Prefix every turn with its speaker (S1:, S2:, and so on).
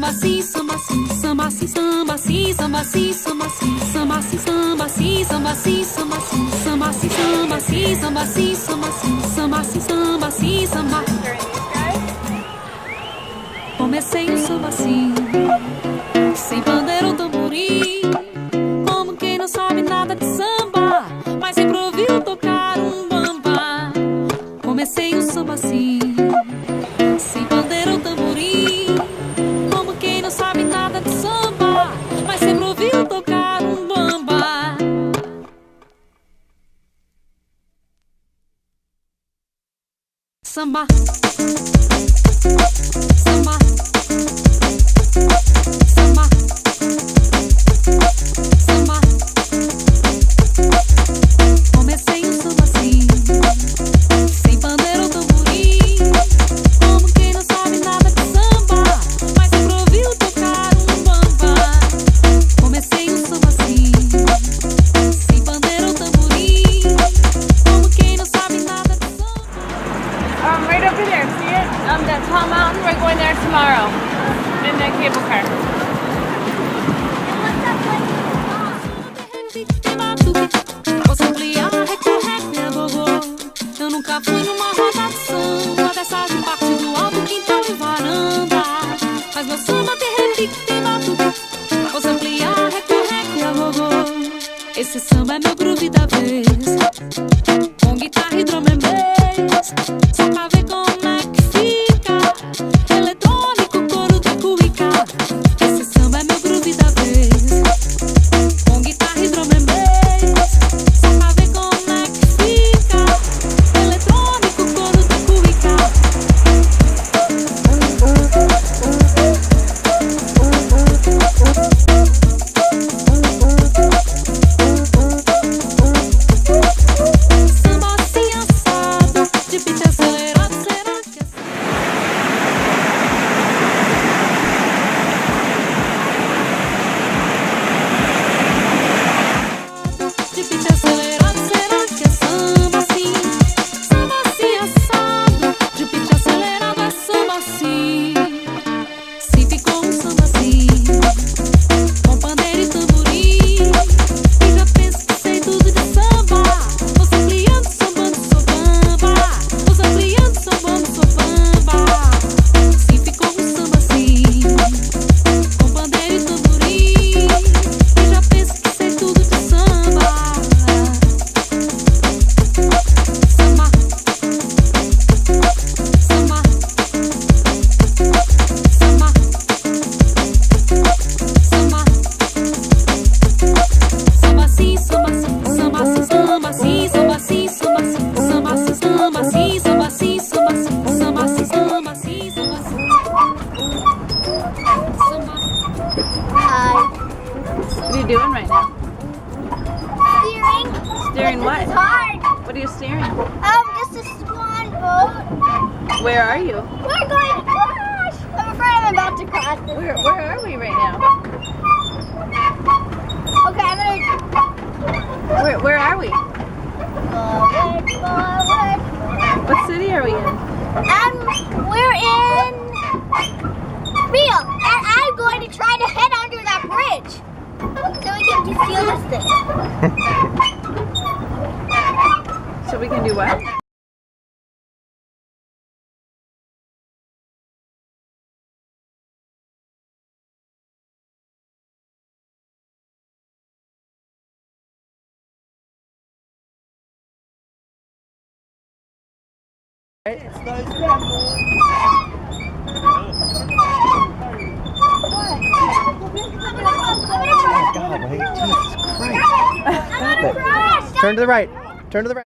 S1: samba sim, samba sim, samba sim, samba sim, samba sim, samba sim, samba sim, samba sim, samba sim, samba sim, samba sim, samba sim, samba sim, samba sim, samba sim, samba sim, samba. Comecei o samba assim, sem bandeira ou tamborim, como quem não sabe nada de samba, mas sempre ouviu tocar um bamba. Comecei o samba assim, sem bandeira ou tamborim, como quem não sabe nada de samba, mas sempre ouviu tocar um bamba. Samba, samba, samba, samba. Comecei o samba assim, sem bandeira ou tamborim, como quem não sabe nada de samba, mas sempre ouviu tocar um bamba. Comecei o samba assim, sem bandeira ou tamborim, como quem não sabe nada de samba.
S2: Right over there, see it? That tall mountain, we're going there tomorrow in the cable car.
S1: Posso ampliar, recorrer, minha vovó. Eu nunca fui numa roda de samba, dessas de parte do alto, quintal e varanda. Mas meu samba tem repique, tem batuque. Posso ampliar, recorrer, minha vovó. Esse samba é meu groove da vez, com guitarra e drum and bass, só pra ver como é que fica, eletrônico, coro da cuíca. Esse samba é meu groove da vez, com guitarra e drum and bass, só pra ver como é que fica, eletrônico, coro da cuíca. Samba assim assado, de beat acelerado, será que é assim? De beat acelerado, será que é samba assim? Samba assim assado, de beat acelerado, é samba assim. Se ficou um samba assim, com pandeiro e tamborim, e já penso que sei tudo de samba. Vou ampliando, sambando, sou bamba. Vou ampliando, sambando, sou bamba. Se ficou um samba assim, com pandeiro e tamborim, e já penso que sei tudo de samba. Samba, samba, samba, samba. Samba sim, samba sim, samba sim, samba sim, samba sim, samba sim, samba sim, samba sim, samba sim, samba sim, samba sim, samba sim, samba sim. Samba.
S3: Hi.
S2: What are you doing right now?
S3: Steering.
S2: Steering what?
S3: It's hard.
S2: What are you steering?
S3: Just a swan boat.
S2: Where are you?
S3: We're going to crash. I'm afraid I'm about to crash.
S2: Where are we right now?
S3: Okay, I'm gonna
S2: Where are we?
S3: forward, forward.
S2: What city are we in?
S3: We're in Rio, and I'm going to try to head under that bridge so we can feel this thing.
S2: So we can do what?
S4: God, wait, Jesus Christ. Stop it. Turn to the right. Turn to the right.